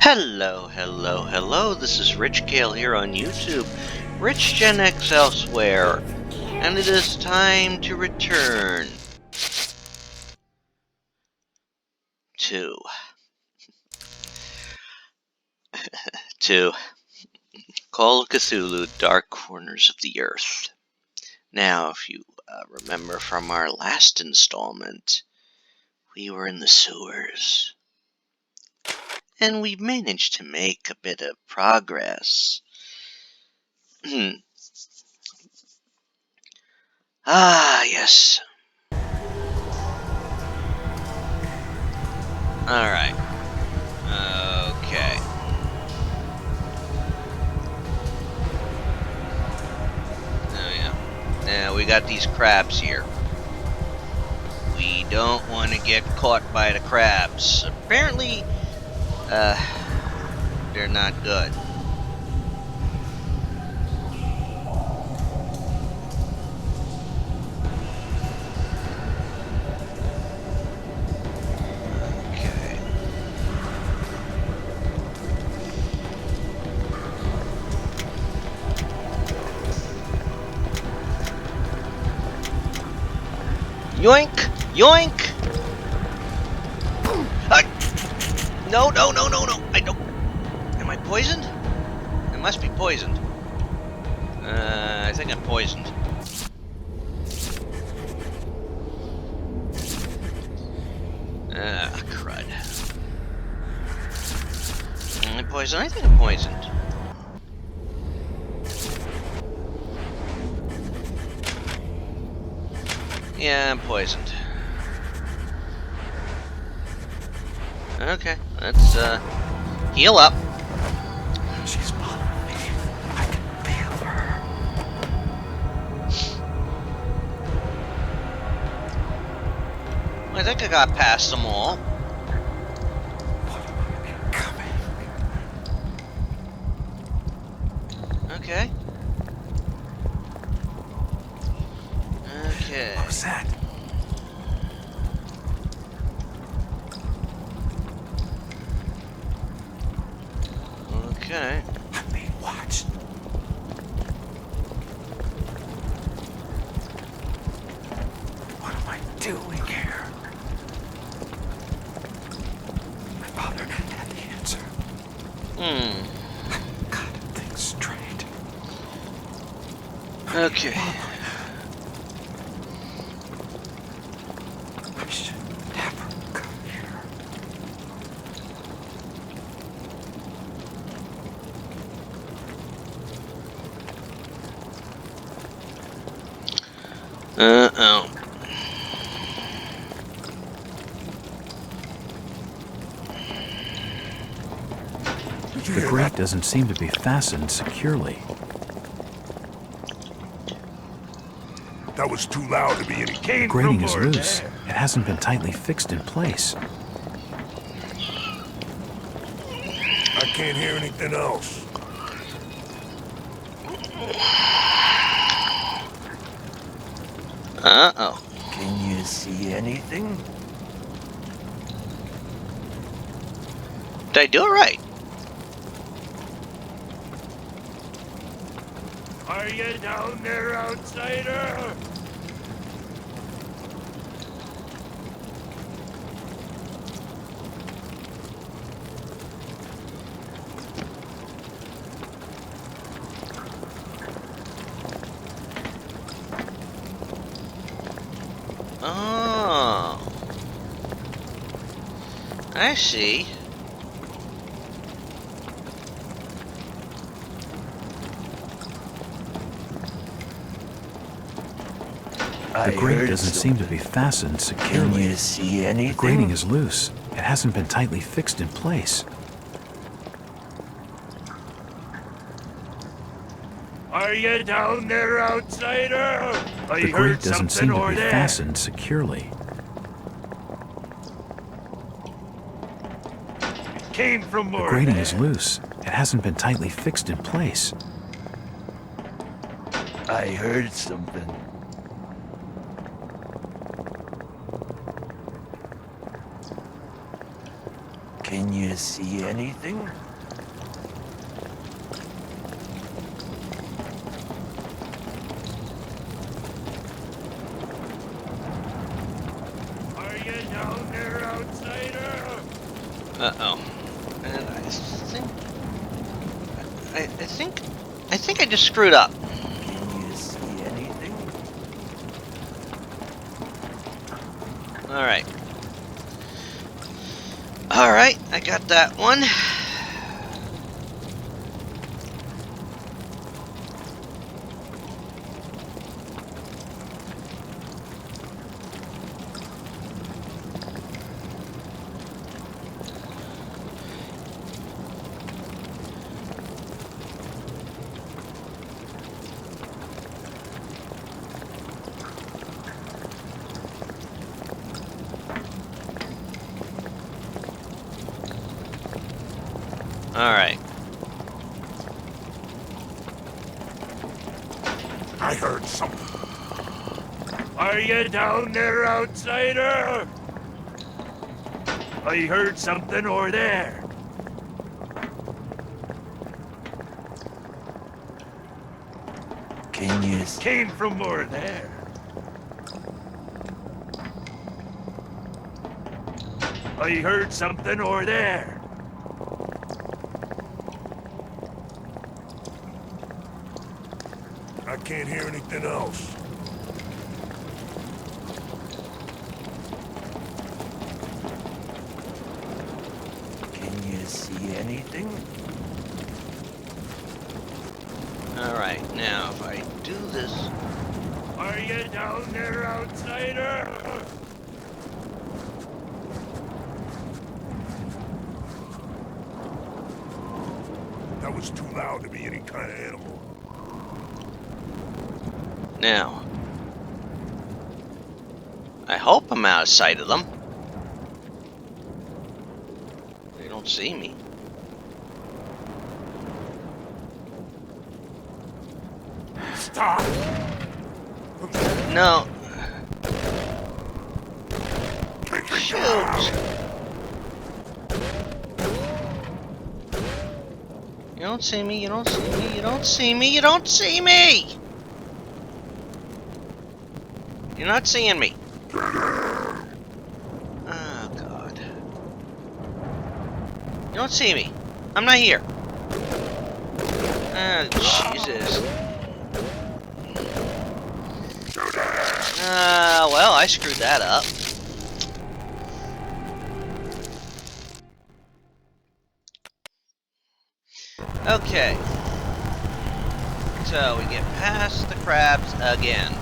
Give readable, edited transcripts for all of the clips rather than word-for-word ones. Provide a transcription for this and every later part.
Hello, hello, hello. This is Rich Gale here on YouTube, Rich Gen X elsewhere, and it is time to return to Call of Cthulhu: Dark Corners of the Earth. Now, if you remember from our last installment, we were in the sewers, and we managed to make a bit of progress. Yes. Alright. Okay. Oh, yeah. Now, we got these crabs here. We don't want to get caught by the crabs. Apparently, they're not good. Okay. Yoink! Yoink! No, no, no, no, no! I don't... Am I poisoned? I must be poisoned. I think I'm poisoned. Crud. Am I poisoned? I think I'm poisoned. Yeah, I'm poisoned. Okay, let's, heal up. She's following me. I can feel her. I think I got past them all. Coming. Okay. Okay. What was that? Okay. I'm being watched. What am I doing here? My father had the answer. I've got to think straight. Okay. I should never come here. Uh-oh. The grate doesn't seem to be fastened securely. That was too loud to be any cane. The grating is loose. It hasn't been tightly fixed in place. I can't hear anything else. Uh-oh. Can you see anything? Did I do it right? Are you down there, outsider? Oh. I see. The grate doesn't seem to be fastened Can securely. you see anything? The grating is loose. It hasn't been tightly fixed in place. Are you down there, outsider? I The grate heard doesn't something seem to over be there. fastened securely. It came from The over grating there. is loose. It hasn't been tightly fixed in place. I heard something. Can you see anything? Are you down there, outsider? Uh-oh. And I think I just screwed up. Can you see anything? Alright. Alright, I got that one. Alright. I heard something. Are you down there, outsider? I heard something over there. Can you Came from over there. I heard something over there. I can't hear anything else. Can you see anything? Alright, now if I do this... Are you down there, outsider? That was too loud to be any kind of animal. Now... I hope I'm out of sight of them. They don't see me. Stop! No. Shoot! You don't see me, you don't see me, you don't see me, you don't see me! You're not seeing me. Oh, God. You don't see me. I'm not here. Oh, Jesus. Well, I screwed that up. Okay. So, we get past the crabs again.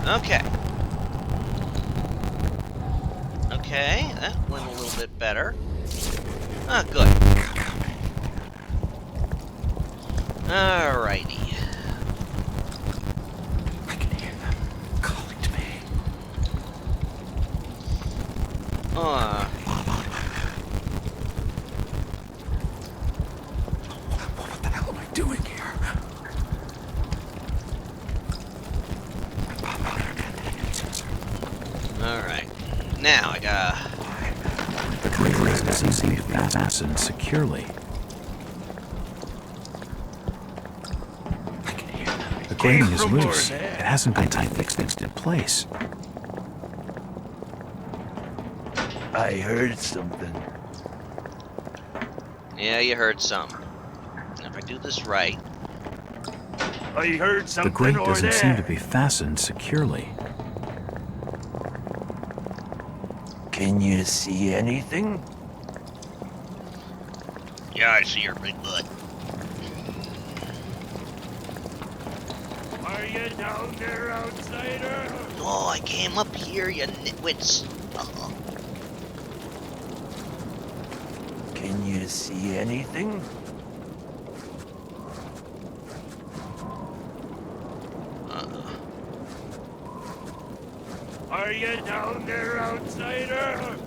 Okay. Okay, that went a little bit better. Ah, good. Alrighty. I can hear them calling to me. What the hell am I doing here? Alright. Now, I gotta... The crate seems to be fastened securely. I can hear them. The grating is loose. It hasn't been fixed in place. I heard something. Yeah, you heard some. If I do this right... I heard The something grate over doesn't there. seem to be fastened securely. Can you see anything? Yeah, I see your big butt. Are you down there, outsider? Oh, I came up here, you nitwits. Can you see anything? Are you down there, outsider?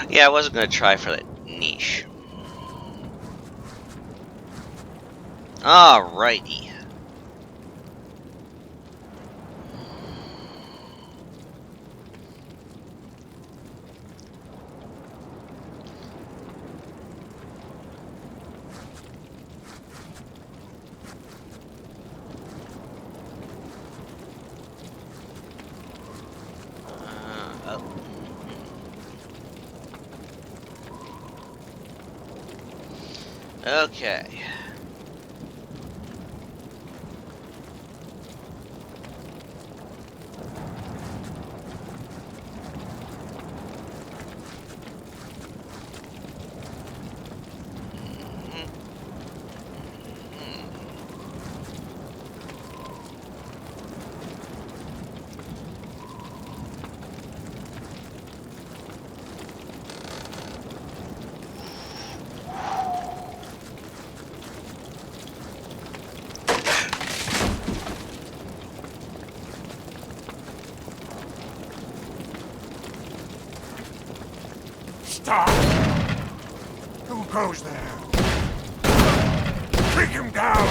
Yeah, I wasn't gonna try for that niche. Alrighty. Oh. Okay. Stop! Who goes there? Take him down!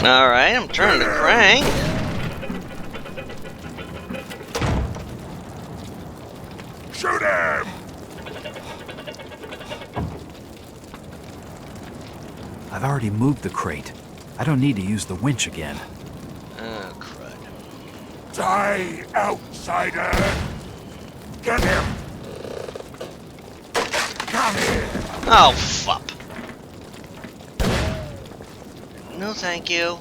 Alright, I'm turning the crank. Shoot him! I've already moved the crate. I don't need to use the winch again. Oh, crud. Die, outsider! Get him! Come here! Oh, fuck. No, thank you.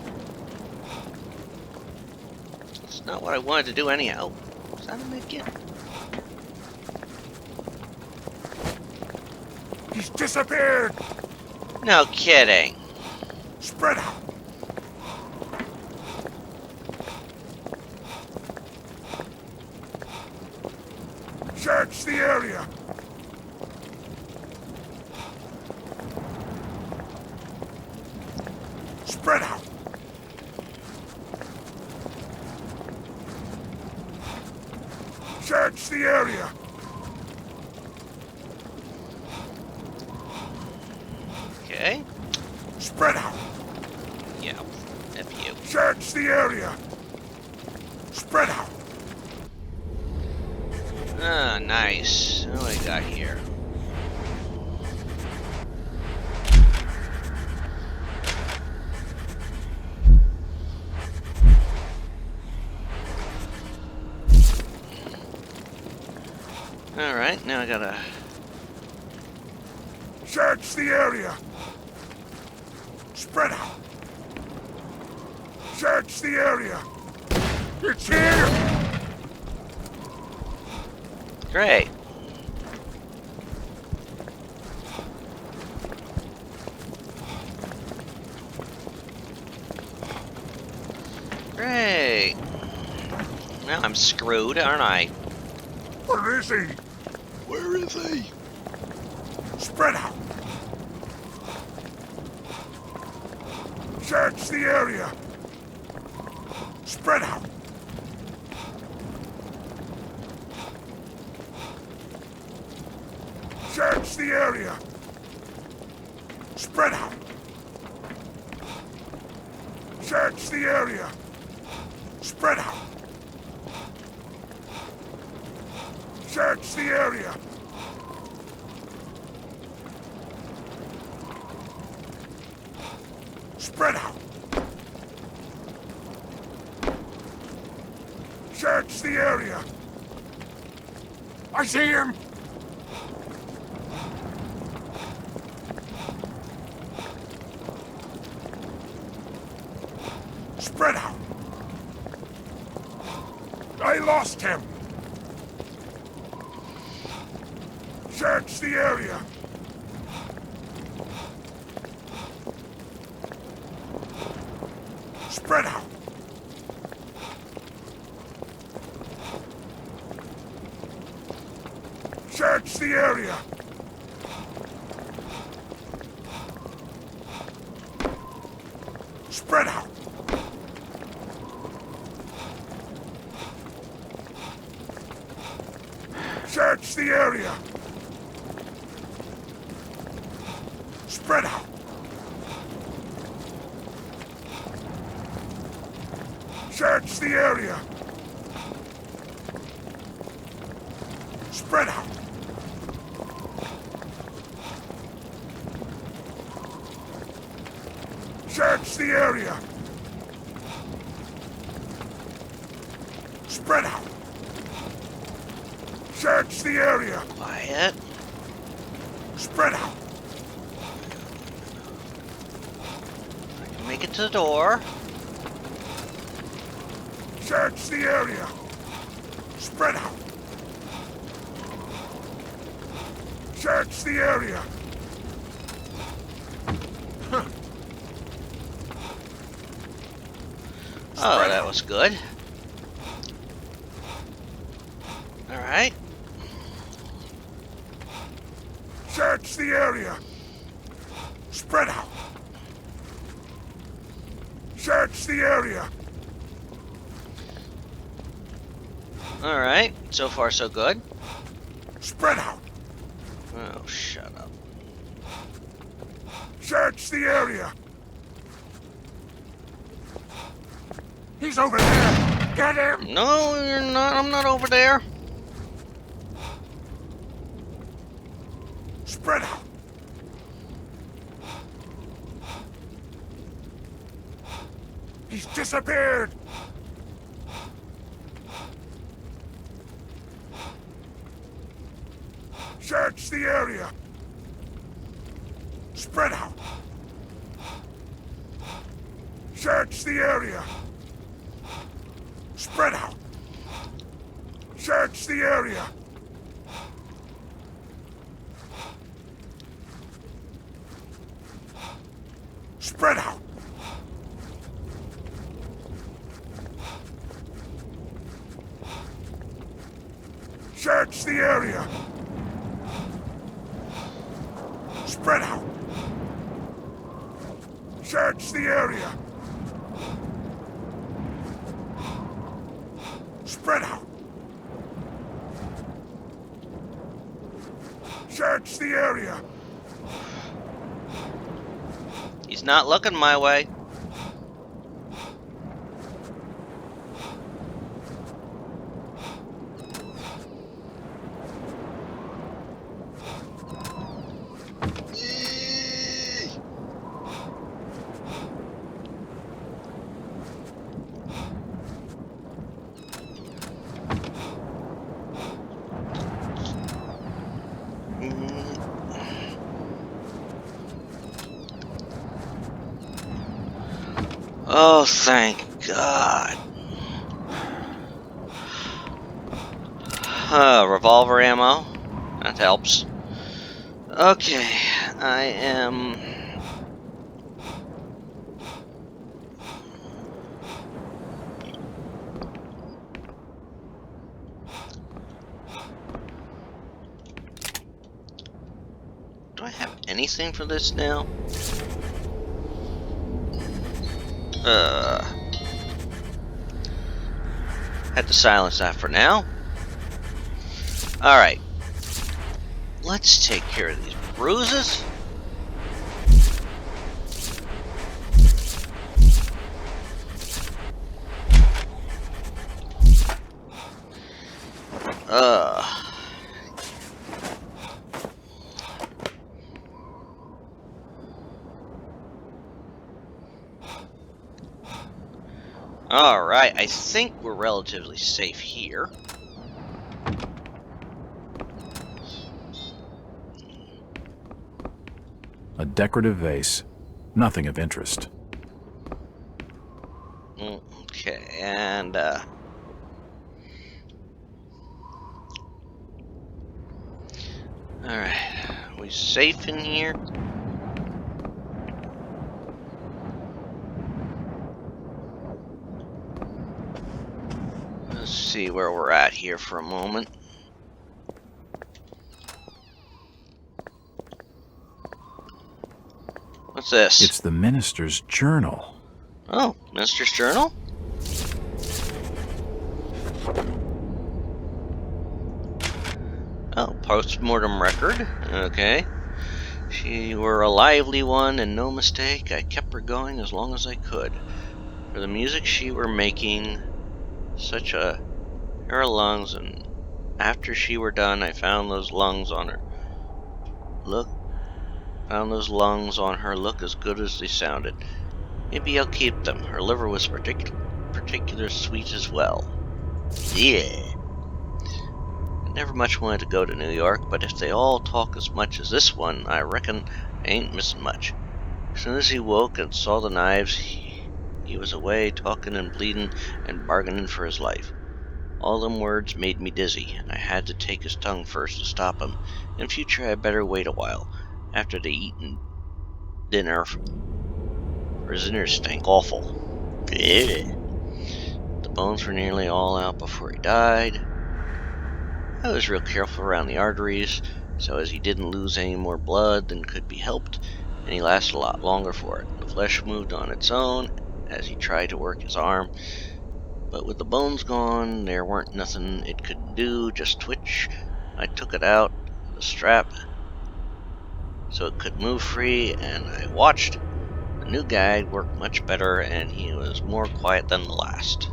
It's not what I wanted to do anyhow. Is that a midget? He's disappeared! No kidding. Spread out! Search the area! Spread out! Search the area! Okay. Spread out! Yeah. F you. Search the area! Spread out! Ah, nice. What do I got here? Alright, now I gotta... Search the area! Spread out! Search the area! It's here! Great. Great. Now I'm screwed, aren't I? Where is he? Where is he? Spread out! Search the area! Spread out! Search the area! Spread out! Search the area! Spread out! Search the area! Spread out! Search the area! I see him! Spread out! I lost him! Search the area! Spread out! Search the area! Spread out! Search the area. Spread out. Search the area. Spread out. Search the area. Spread out. Search the area. Quiet. Spread out. I can make it to the door. Search the area. Spread out. Search the area. Oh, that was good. Alright. Search the area. Spread out. Search the area. Alright. So far, so good. Spread out. Oh, shut up. Search the area. He's over there. Get him. No, you're not. I'm not over there. Spread out. He's disappeared. Search the area. Spread out. Search the area. Spread out. Search the area. Spread out. Search the area. Spread out. Search the area. Spread out. Search the area. He's not looking my way. Oh, thank God. Revolver ammo. That helps. Okay, I am... Do I have anything for this now? Had to silence that for now. Alright. Let's take care of these bruises. Alright, I think we're relatively safe here. A decorative vase. Nothing of interest. Okay, and alright, are we safe in here? Let's see where we're at here for a moment. What's this? It's the minister's journal. Oh, Minister's Journal? Oh, post-mortem record. Okay. She were a lively one and no mistake. I kept her going as long as I could. For the music she were making, such a her lungs, and after she were done, I found those lungs on her. Found those lungs on her look as good as they sounded. Maybe I'll keep them. Her liver was particular sweet as well. Yeah. I never much wanted to go to New York, but if they all talk as much as this one, I reckon I ain't missing much. As soon as he woke and saw the knives, he was away talking and bleeding and bargaining for his life. All them words made me dizzy, and I had to take his tongue first to stop him. In future, I'd better wait a while, after they eaten dinner, for his dinner stank awful. Yeah. The bones were nearly all out before he died. I was real careful around the arteries, so as he didn't lose any more blood than could be helped, and he lasted a lot longer for it. The flesh moved on its own as he tried to work his arm, but with the bones gone, there weren't nothing it could do, just twitch. I took it out of the strap so it could move free, and I watched. The new guide worked much better, and he was more quiet than the last.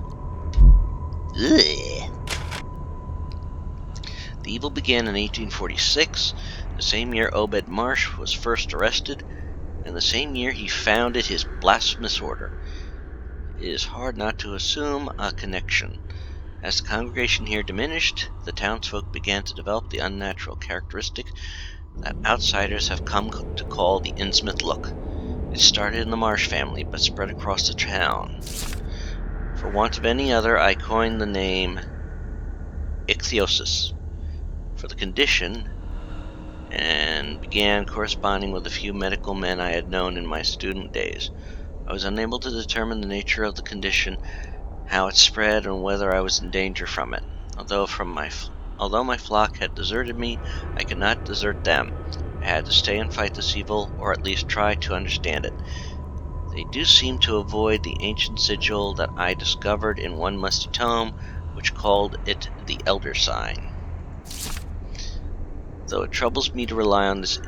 Ugh. The evil began in 1846, the same year Obed Marsh was first arrested, and the same year he founded his blasphemous order. It is hard not to assume a connection. As the congregation here diminished, the townsfolk began to develop the unnatural characteristic that outsiders have come to call the Innsmouth look. It started in the Marsh family, but spread across the town. For want of any other, I coined the name ichthyosis for the condition, and began corresponding with a few medical men I had known in my student days. I was unable to determine the nature of the condition, how it spread, and whether I was in danger from it. Although my flock had deserted me, I could not desert them. I had to stay and fight this evil, or at least try to understand it. They do seem to avoid the ancient sigil that I discovered in one musty tome, which called it the Elder Sign. Though it troubles me to rely on this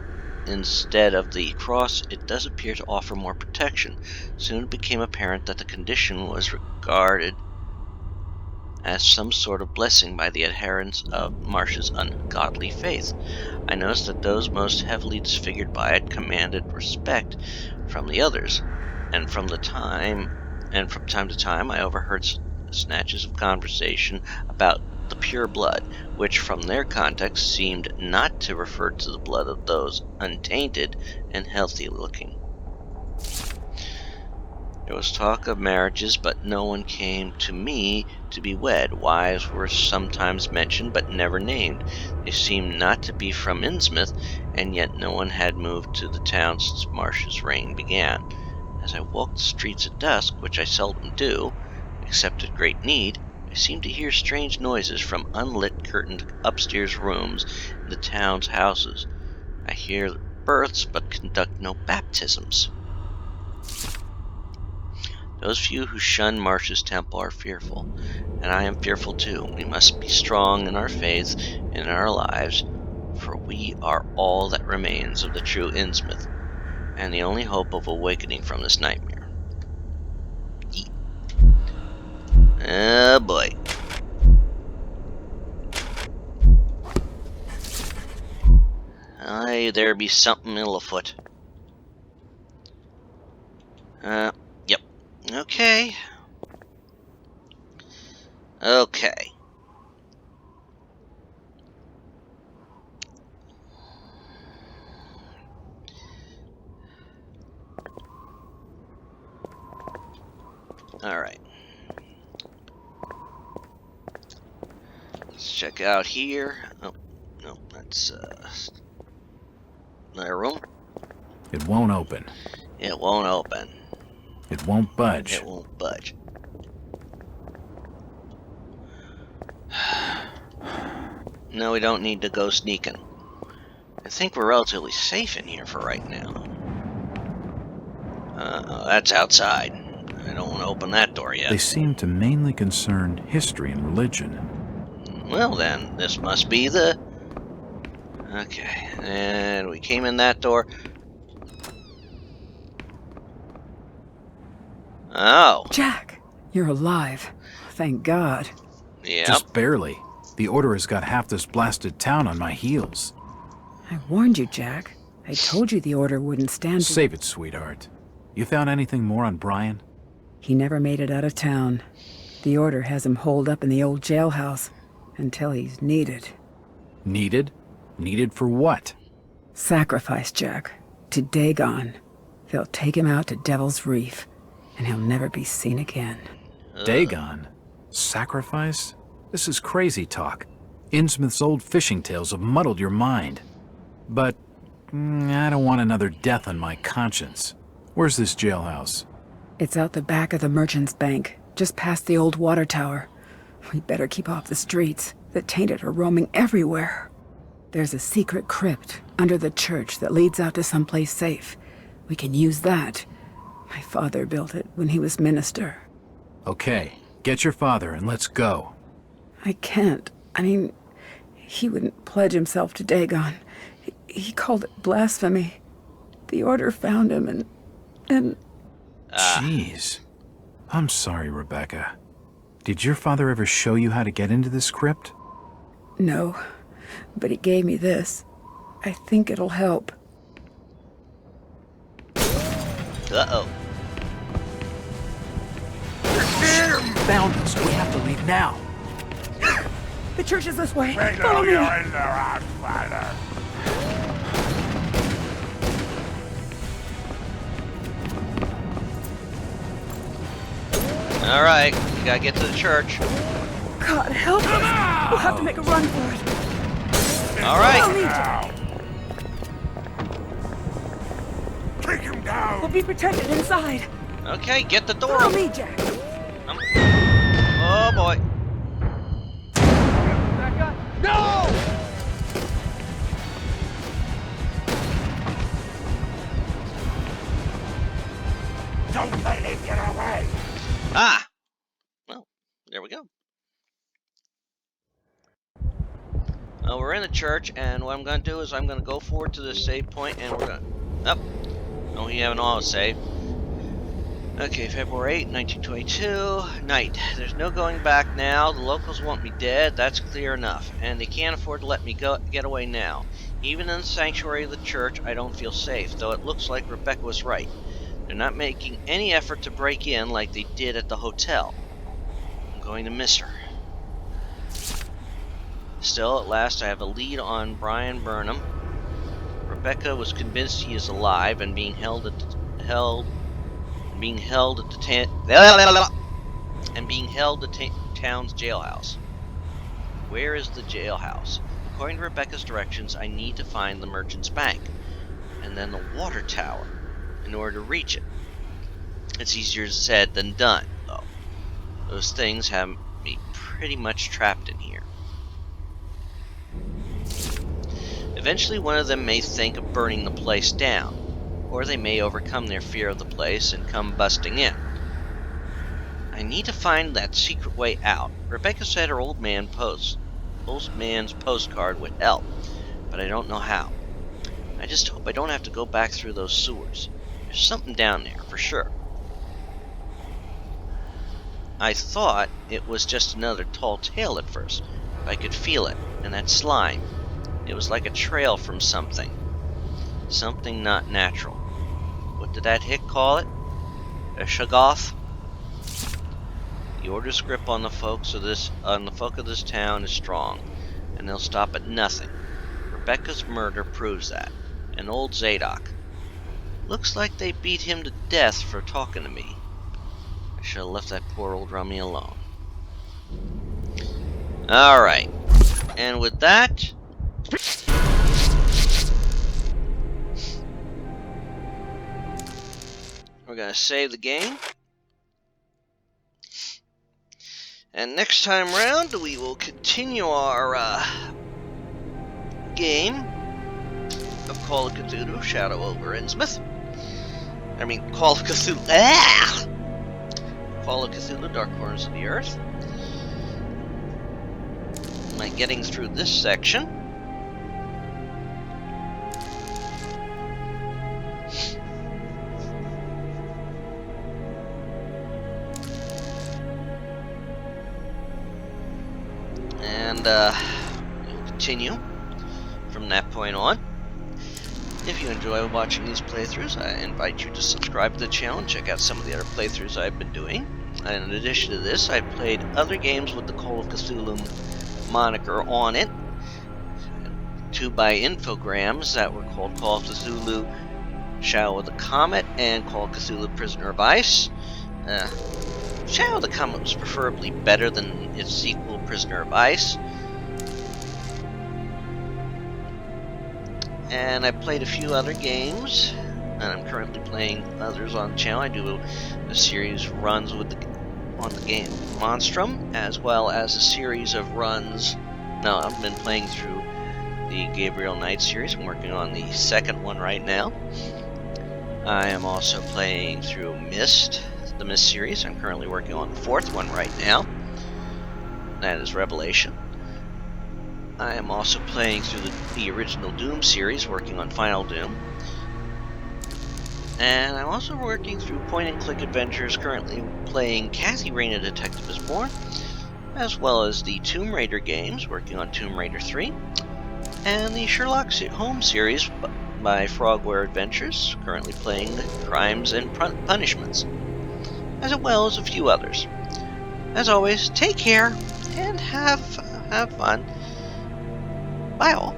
instead of the cross, it does appear to offer more protection. Soon it became apparent that the condition was regarded as some sort of blessing by the adherents of Marsh's ungodly faith. I noticed that those most heavily disfigured by it commanded respect from the others, and from time to time I overheard snatches of conversation about the pure blood, which from their context seemed not to refer to the blood of those untainted and healthy looking. There was talk of marriages, but no one came to me to be wed. Wives were sometimes mentioned, but never named. They seemed not to be from Innsmouth, and yet no one had moved to the town since Marsh's reign began. As I walked the streets at dusk, which I seldom do, except at great need, I seemed to hear strange noises from unlit, curtained upstairs rooms in the town's houses. I hear births, but conduct no baptisms. Those few who shun Marsh's temple are fearful, and I am fearful too. We must be strong in our faith and in our lives, for we are all that remains of the true Innsmouth, and the only hope of awakening from this nightmare. Oh boy. Aye, there be something ill afoot. Yep. Okay. Alright. Let's check out here. Oh, no, that's, another room. It won't open. It won't open. It won't budge. It won't budge. No, we don't need to go sneaking. I think we're relatively safe in here for right now. That's outside. I don't want to open that door yet. They seem to mainly concern history and religion. Well then, this must be the Okay, and we came in that door. Oh. Jack, you're alive. Thank God. Yep. Just barely. The Order has got half this blasted town on my heels. I warned you, Jack. I told you the Order wouldn't stand for... Save it, sweetheart. You found anything more on Brian? He never made it out of town. The Order has him holed up in the old jailhouse until he's needed. Needed? Needed for what? Sacrifice, Jack. To Dagon. They'll take him out to Devil's Reef, and he'll never be seen again. Dagon? Sacrifice? This is crazy talk. Innsmouth's old fishing tales have muddled your mind. But I don't want another death on my conscience. Where's this jailhouse? It's out the back of the Merchant's Bank, just past the old water tower. We better keep off the streets. The tainted are roaming everywhere. There's a secret crypt under the church that leads out to someplace safe. We can use that. My father built it when he was minister. Okay, get your father and let's go. I can't. I mean, he wouldn't pledge himself to Dagon. He called it blasphemy. The Order found him and... Jeez. I'm sorry, Rebecca. Did your father ever show you how to get into this crypt? No, but he gave me this. I think it'll help. Uh-oh. Found us. We have to leave now. The church is this way. We Follow know me. you're in there, outsider. All right, we gotta get to the church. God help us. We'll have to make a run for it. All Follow right. me, Jack. Take him down. We'll be protected inside. Okay, get the door Follow open. me, Jack. Oh boy. Don't let him get away. Ah. Well, there we go. We're in the church, and what I'm going to do is I'm going to go forward to the save point, and we're going to... Oh. Oh, we have an auto-save. Okay, February 8, 1922. Night. There's no going back now. The locals want me dead. That's clear enough. And they can't afford to let me get away now. Even in the sanctuary of the church, I don't feel safe, though it looks like Rebecca was right. They're not making any effort to break in like they did at the hotel. I'm going to miss her. Still, at last I have a lead on Brian Burnham. Rebecca was convinced he is alive and being held at the town's jailhouse. Where is the jailhouse? According to Rebecca's directions, I need to find the Merchant's Bank and then the water tower in order to reach it. It's easier said than done, though. Those things have me pretty much trapped in here. Eventually one of them may think of burning the place down, or they may overcome their fear of the place and come busting in. I need to find that secret way out. Rebecca said her old man's postcard would help, but I don't know how. I just hope I don't have to go back through those sewers. There's something down there, for sure. I thought it was just another tall tale at first, but I could feel it, and that slime. It was like a trail from something. Something not natural. What did that hick call it? A shoggoth? The Order's grip on the folk of this town is strong, and they'll stop at nothing. Rebecca's murder proves that. And old Zadok. Looks like they beat him to death for talking to me. I should have left that poor old rummy alone. Alright. And with that... we're going to save the game. And next time round, we will continue our game of Call of Cthulhu, Shadow over Innsmouth. Call of Cthulhu. Ah! Call of Cthulhu, Dark Corners of the Earth. Am I getting through this section? and we'll continue from that point on. If you enjoy watching these playthroughs, I invite you to subscribe to the channel and check out some of the other playthroughs I've been doing. And in addition to this, I've played other games with the Call of Cthulhu moniker on it. 2x infograms that were called Call of Cthulhu Shadow of the Comet and Call of Cthulhu Prisoner of Ice. Shadow of the Comet was preferably better than its sequel, Prisoner of Ice. And I played a few other games, and I'm currently playing others on the channel. I do a series of runs on the game Monstrum, as well as a series of runs. Now, I've been playing through the Gabriel Knight series. I'm working on the second one right now. I am also playing through the Myst series. I'm currently working on the fourth one right now. That is Revelation. I am also playing through the original Doom series, working on Final Doom. And I'm also working through point-and-click adventures, currently playing Kathy Rayna Detective is Born, as well as the Tomb Raider games, working on Tomb Raider 3, and the Sherlock Holmes series by Frogware Adventures, currently playing Crimes and Punishments, as well as a few others. As always, take care and have fun. Bye all.